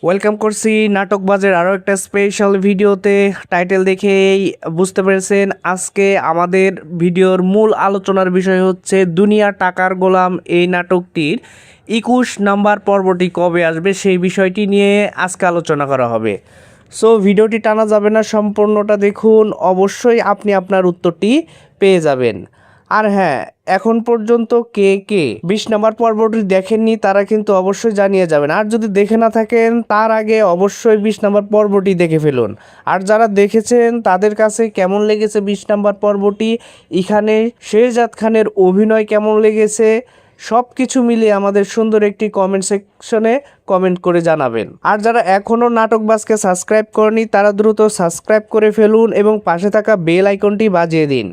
Welcome করছি নাটকবাজের আরও একটা স্পেশাল ভিডিওতে। টাইটেল দেখেই বুঝতে পেরেছেন আজকে আমাদের ভিডিওর মূল আলোচনার বিষয় হচ্ছে দুনিয়া টাকার গোলাম এই নাটকটির 21 নাম্বার পর্বটি কবে আসবে সেই বিষয়টি নিয়ে আজকে আলোচনা করা হবে। সো ভিডিওটি টানা যাবে না, সম্পূর্ণটা দেখুন, অবশ্যই আপনি আপনার উত্তরটি পেয়ে যাবেন। আর হ্যাঁ, এখন পর্যন্ত কে কে 20 নম্বর পর্বটি দেখেননি তারা কিন্তু অবশ্যই জানিয়ে যাবেন। আর যদি দেখে না থাকেন তার আগে অবশ্যই 20 নম্বর পর্বটি দেখে ফেলুন। আর যারা দেখেছেন তাদের কাছে কেমন লেগেছে 20 নম্বর পর্বটি, এখানে শেহজাদ খানের অভিনয় কেমন লেগেছে, সব কিছু মিলিয়ে আমাদের সুন্দর একটি কমেন্ট সেকশনে কমেন্ট করে জানাবেন। আর যারা এখনও নাটকবাজকে সাবস্ক্রাইব করেনি তারা দ্রুত সাবস্ক্রাইব করে ফেলুন এবং পাশে থাকা বেল আইকনটি বাজিয়ে দিন,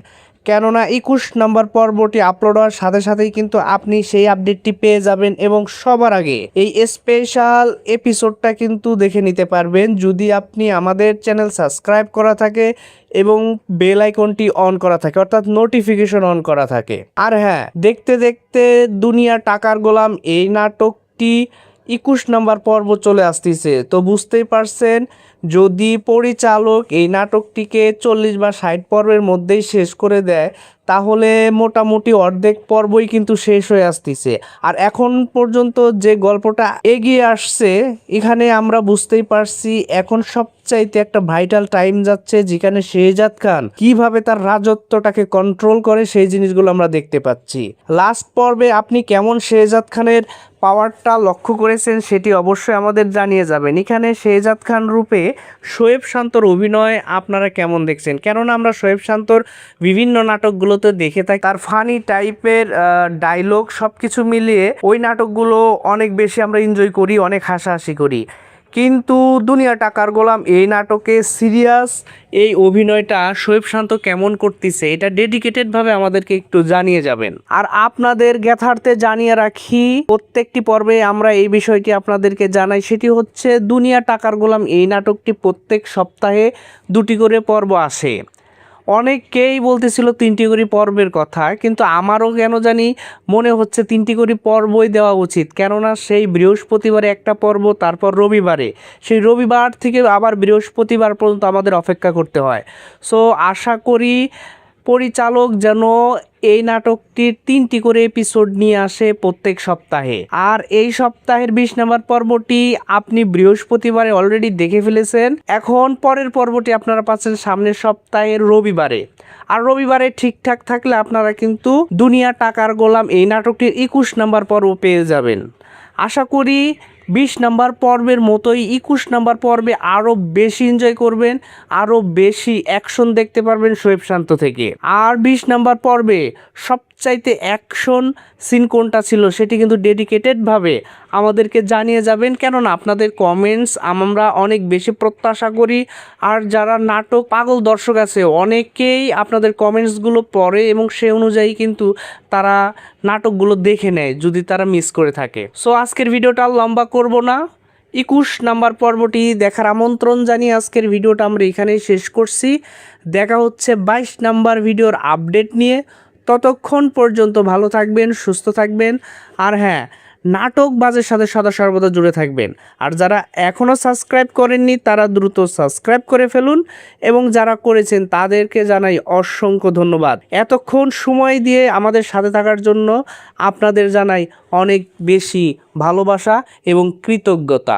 কেননা 21 নম্বর পর্বটি আপলোড হওয়ার সাথে সাথেই কিন্তু আপনি সেই আপডেটটি পেয়ে যাবেন এবং সবার আগে এই স্পেশাল এপিসোডটা কিন্তু দেখে নিতে পারবেন যদি আপনি আমাদের চ্যানেল সাবস্ক্রাইব করা থাকে এবং বেল আইকনটি অন করা থাকে, অর্থাৎ নোটিফিকেশন অন করা থাকে। আর হ্যাঁ, দেখতে দেখতে দুনিয়া টাকার গোলাম এই নাটকটি 21 নম্বর পর্ব চলে আসতেছে, তো বুঝতেই পারছেন যদি পরিচালক এই নাটকটিকে 40 বা 60 পর্বের মধ্যেই শেষ করে দেয় তাহলে মোটামুটি অর্ধেক পর্বই কিন্তু শেষ হয়ে আসতেছে। আর এখন পর্যন্ত যে গল্পটা এগিয়ে আসছে এখানে আমরা বুঝতেই পারছি এখন সবচাইতে একটা ভাইটাল টাইম যাচ্ছে যেখানে শেহজাদ খান কিভাবে তার রাজত্বটাকে কন্ট্রোল করে সেই জিনিসগুলো আমরা দেখতে পাচ্ছি। লাস্ট পর্বে আপনি কেমন শেহজাদ খানের পাওয়ারটা লক্ষ্য করেছেন সেটি অবশ্যই আমাদের জানিয়ে যাবেন। এখানে শেহজাদ খান রূপে শোয়েব শান্তর অভিনয় আপনারা কেমন দেখছেন, কেননা আমরা শোয়েব শান্তর বিভিন্ন নাটকগুলোতে দেখে থাকি, তার ফানি টাইপের ডায়লগ সব কিছু মিলিয়ে ওই নাটকগুলো অনেক বেশি আমরা এনজয় করি, অনেক হাসাহাসি করি। কিন্তু দুনিয়া টাকার গোলাম এই নাটকে সিরিয়াস এই অভিনয়টা শোয়েব শান্ত কেমন করতেছে এটা ডেডিকেটেডভাবে আমাদেরকে একটু জানিয়ে যাবেন। আর আপনাদের জ্ঞাতার্থে জানিয়ে রাখি প্রত্যেকটি পর্বে আমরা এই বিষয়টি আপনাদেরকে জানাই, সেটি হচ্ছে দুনিয়া টাকার গোলাম এই নাটকটি প্রত্যেক সপ্তাহে 2টি করে পর্ব আসে। অনেকেই বলতেছিল 3টি করে পর্বের কথা, কিন্তু আমারও কেন জানি মনে হচ্ছে 3টি করে পর্বই দেওয়া উচিত, কেননা সেই বৃহস্পতিবারে একটা পর্ব, তারপর রবিবারে, সেই রবিবার থেকে আবার বৃহস্পতিবার পর্যন্ত আমাদের অপেক্ষা করতে হয়। সো আশা করি পরিচালক যেন এই নাটকটির 3টি করে এপিসোড নিয়ে আসে প্রত্যেক সপ্তাহে। আর এই সপ্তাহের 20 নম্বর পর্বটি আপনি বৃহস্পতিবারে অলরেডি দেখে ফেলেছেন, এখন পরের পর্বটি আপনারা পাচ্ছেন সামনের সপ্তাহের রবিবারে। আর রবিবারে ঠিকঠাক থাকলে আপনারা কিন্তু দুনিয়া টাকার গোলাম এই নাটকটির 21 নম্বর পর্ব পেয়ে যাবেন। আশা করি 20 নম্বর পর্বের মতোই 21 নম্বর পর্বে আরও বেশি এনজয় করবেন, আরও বেশি অ্যাকশন দেখতে পারবেন শোয়েব শান্ত থেকে। আর 20 নম্বর পর্বে সবচাইতে অ্যাকশন সিন কোনটা ছিল সেটি কিন্তু ডেডিকেটেডভাবে আমাদেরকে জানিয়ে যাবেন, কেননা আপনাদের কমেন্টস আমরা অনেক বেশি প্রত্যাশা করি। আর যারা নাটক পাগল দর্শক আছে অনেকেই আপনাদের কমেন্টসগুলো পড়ে এবং সে অনুযায়ী কিন্তু তারা নাটকগুলো দেখে নেয় যদি তারা মিস করে থাকে। সো আজকের ভিডিওটা লম্বা করব না, 21 নম্বর পর্বটি দেখার আমন্ত্রণ জানিয়ে আজকের ভিডিওটা আমরা এখানেই শেষ করছি। দেখা হচ্ছে 22 নম্বর ভিডিওর আপডেট নিয়ে, ততক্ষণ পর্যন্ত ভালো থাকবেন, সুস্থ থাকবেন। আর হ্যাঁ, নাটকবাজের সাথে সদা সর্বদা জুড়ে থাকবেন। আর যারা এখনও সাবস্ক্রাইব করেননি তারা দ্রুত সাবস্ক্রাইব করে ফেলুন এবং যারা করেছেন তাদেরকে জানাই অসংখ্য ধন্যবাদ। এতক্ষণ সময় দিয়ে আমাদের সাথে থাকার জন্য আপনাদের জানাই অনেক বেশি ভালোবাসা এবং কৃতজ্ঞতা।